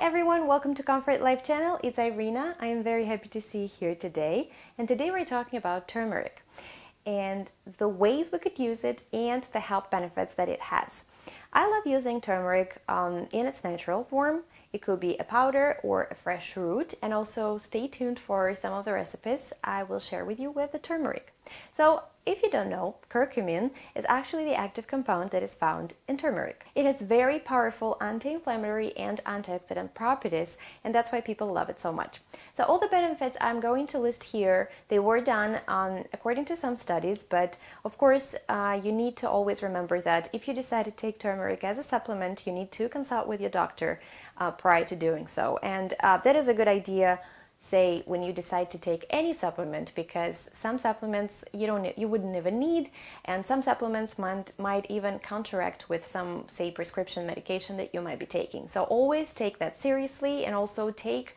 everyone, welcome to Comfort Life channel. It's Irina. I am very happy to see you here today. And today we're talking about turmeric and the ways we could use it and the health benefits that it has. I love using turmeric in its natural form. It could be a powder or a fresh root, and also stay tuned for some of the recipes I will share with you with the turmeric. So if you don't know, curcumin is actually the active compound that is found in turmeric. It has very powerful anti-inflammatory and antioxidant properties, and that's why people love it so much. So all the benefits I'm going to list here, they were done according to some studies, but of course you need to always remember that if you decide to take turmeric as a supplement, you need to consult with your doctor prior to doing so. And that is a good idea, say, when you decide to take any supplement, because some supplements you wouldn't even need, and some supplements might even counteract with some, say, prescription medication that you might be taking. So always take that seriously, and also take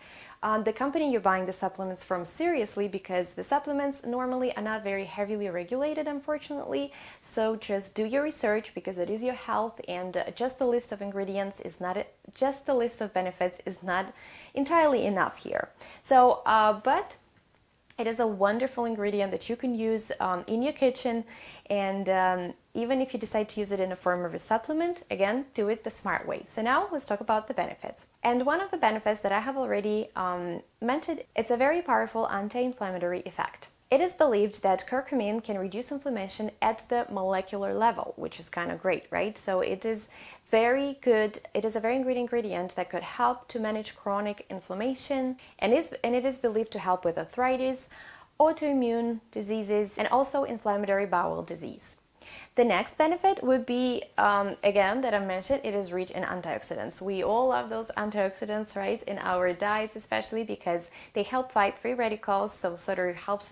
the company you're buying the supplements from seriously, because the supplements normally are not very heavily regulated, unfortunately. So just do your research, because it is your health, and just the list of ingredients is not just the list of benefits is not entirely enough here. So but it is a wonderful ingredient that you can use in your kitchen, and even if you decide to use it in the form of a supplement, again, do it the smart way. So now let's talk about the benefits. And one of the benefits that I have already mentioned, it's a very powerful anti-inflammatory effect. It is believed that curcumin can reduce inflammation at the molecular level, which is kind of great, right? So it is very good. It is a very good ingredient that could help to manage chronic inflammation, and it is believed to help with arthritis, autoimmune diseases, and also inflammatory bowel disease. The next benefit would be, again, that I mentioned, it is rich in antioxidants. We all love those antioxidants, right, in our diets, especially because they help fight free radicals, so sort of helps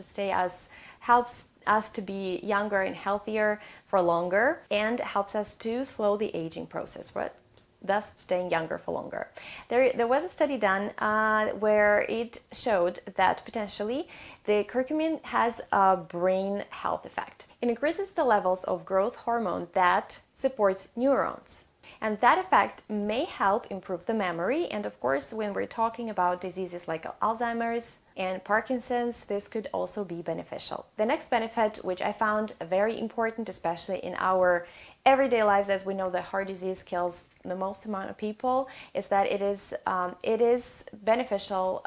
us to be younger and healthier for longer, and helps us to slow the aging process, right? Thus staying younger for longer. There was a study done where it showed that potentially the curcumin has a brain health effect. It increases the levels of growth hormone that supports neurons. And that effect may help improve the memory. And of course, when we're talking about diseases like Alzheimer's and Parkinson's, this could also be beneficial. The next benefit, which I found very important, especially in our everyday lives, as we know that heart disease kills the most amount of people, is that it is beneficial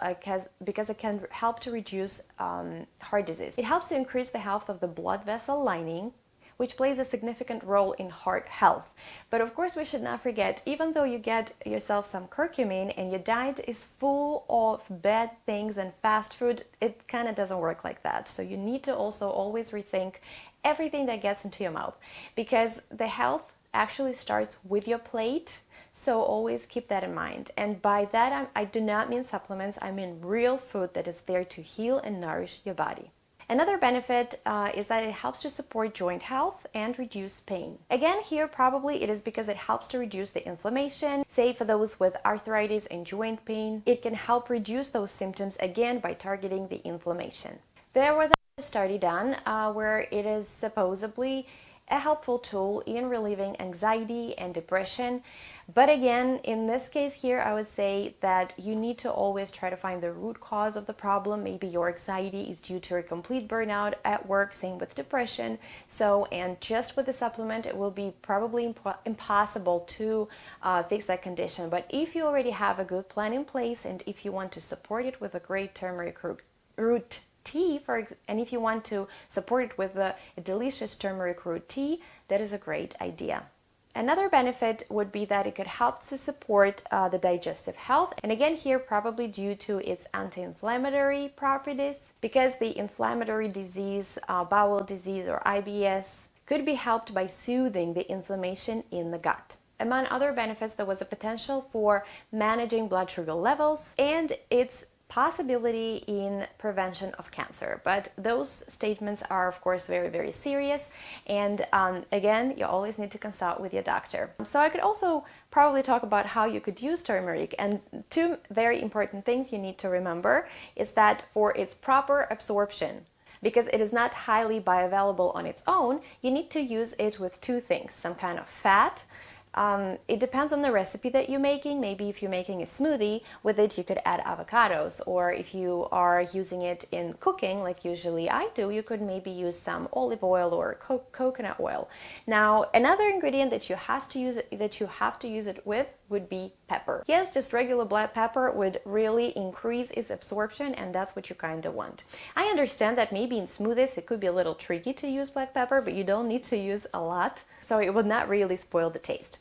because it can help to reduce heart disease. It helps to increase the health of the blood vessel lining, which plays a significant role in heart health. But of course, we should not forget, even though you get yourself some curcumin and your diet is full of bad things and fast food, it kind of doesn't work like that. So you need to also always rethink everything that gets into your mouth, because the health actually starts with your plate. So always keep that in mind. And by that, I do not mean supplements, I mean real food that is there to heal and nourish your body. Another benefit is that it helps to support joint health and reduce pain. Again, here probably it is because it helps to reduce the inflammation. Say for those with arthritis and joint pain, it can help reduce those symptoms again by targeting the inflammation. There was a study done where it is supposedly a helpful tool in relieving anxiety and depression. But again, in this case here, I would say that you need to always try to find the root cause of the problem. Maybe your anxiety is due to a complete burnout at work, same with depression. So, and just with the supplement, it will be probably impossible to fix that condition. But if you already have a good plan in place, and if you want to support it with a great turmeric root tea, and if you want to support it with a delicious turmeric root tea, that is a great idea. Another benefit would be that it could help to support the digestive health. And again, here probably due to its anti-inflammatory properties, because the inflammatory disease, bowel disease or IBS, could be helped by soothing the inflammation in the gut. Among other benefits, there was a potential for managing blood sugar levels and its possibility in prevention of cancer. But those statements are, of course, very, very serious. And again, you always need to consult with your doctor. So I could also probably talk about how you could use turmeric. And two very important things you need to remember is that for its proper absorption, because it is not highly bioavailable on its own, you need to use it with two things: some kind of fat It depends on the recipe that you're making. Maybe if you're making a smoothie, with it you could add avocados, or if you are using it in cooking, like usually I do, you could maybe use some olive oil or coconut oil. Now, another ingredient that you have to use it with would be pepper. Yes, just regular black pepper would really increase its absorption, and that's what you kind of want. I understand that maybe in smoothies it could be a little tricky to use black pepper, but you don't need to use a lot, so it would not really spoil the taste.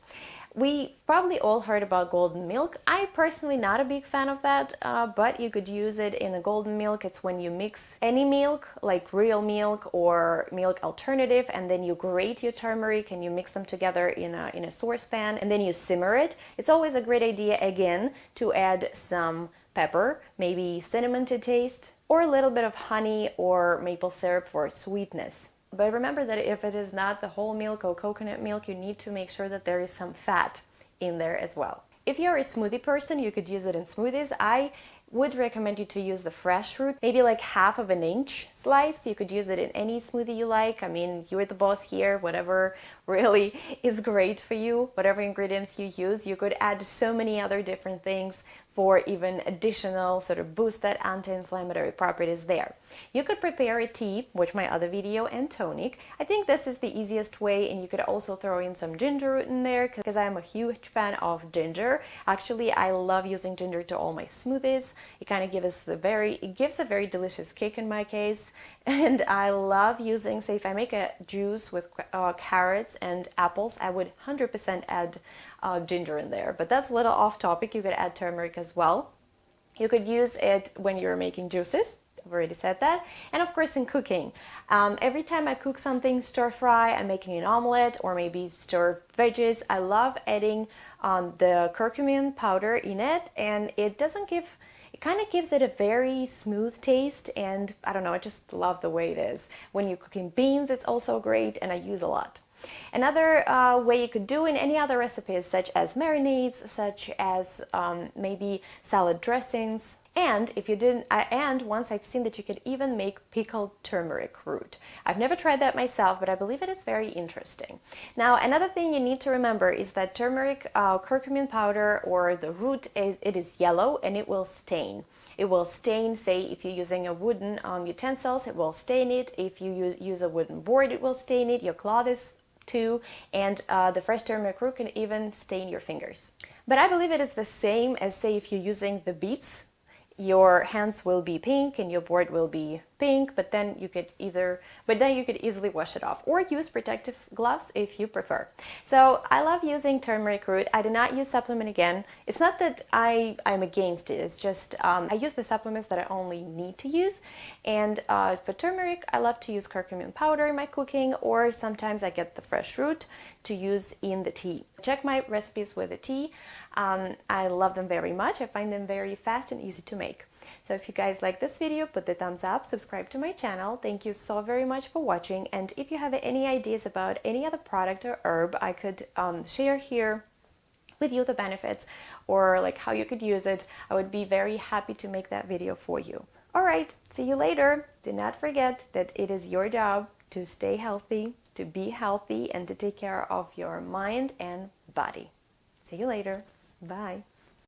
We probably all heard about golden milk. I personally not a big fan of that, but you could use it in a golden milk. It's when you mix any milk, like real milk or milk alternative, and then you grate your turmeric and you mix them together in a saucepan, and then you simmer it. It's always a great idea, again, to add some pepper, maybe cinnamon to taste, or a little bit of honey or maple syrup for sweetness. But remember that if it is not the whole milk or coconut milk, you need to make sure that there is some fat in there as well. If you're a smoothie person, you could use it in smoothies. I would recommend you to use the fresh fruit, maybe like 1/2 inch slice. You could use it in any smoothie you like. I mean, you're the boss here, whatever really is great for you, whatever ingredients you use. You could add so many other different things for even additional sort of boost that anti-inflammatory properties there. You could prepare a tea, watch my other video, and tonic. I think this is the easiest way, and you could also throw in some ginger root in there because I'm a huge fan of ginger. Actually, I love using ginger to all my smoothies. It kind of gives a very delicious kick in my case. And I love using, say if I make a juice with carrots and apples, I would 100% add ginger in there. But that's a little off topic. You could add turmeric as well. You could use it when you're making juices. I've already said that. And of course in cooking. Every time I cook something stir fry, I'm making an omelette or maybe stir veggies, I love adding the curcumin powder in it, and it kind of gives it a very smooth taste, and I don't know, I just love the way it is. When you're cooking beans, it's also great, and I use a lot. Another way you could do in any other recipes, such as marinades, such as maybe salad dressings. And if you didn't, and once I've seen that you could even make pickled turmeric root. I've never tried that myself, but I believe it is very interesting. Now, another thing you need to remember is that turmeric curcumin powder or the root, it is yellow and it will stain. It will stain, say, if you're using a wooden utensils, it will stain it. If you use a wooden board, it will stain it. Your clothes too, and the fresh turmeric root can even stain your fingers. But I believe it is the same as, say, if you're using the beets. Your hands will be pink and your board will be pink, but then you could easily wash it off or use protective gloves if you prefer. So I love using turmeric root. I do not use supplement again. It's not that I'm against it. It's just I use the supplements that I only need to use. And for turmeric, I love to use curcumin powder in my cooking, or sometimes I get the fresh root to use in the tea. Check my recipes with the tea. I love them very much. I find them very fast and easy to make. So if you guys like this video, put the thumbs up, subscribe to my channel. Thank you so very much for watching. And if you have any ideas about any other product or herb I could share here with you, the benefits or like how you could use it, I would be very happy to make that video for you. All right, see you later. Do not forget that it is your job to stay healthy, to be healthy, and to take care of your mind and body. See you later. Bye.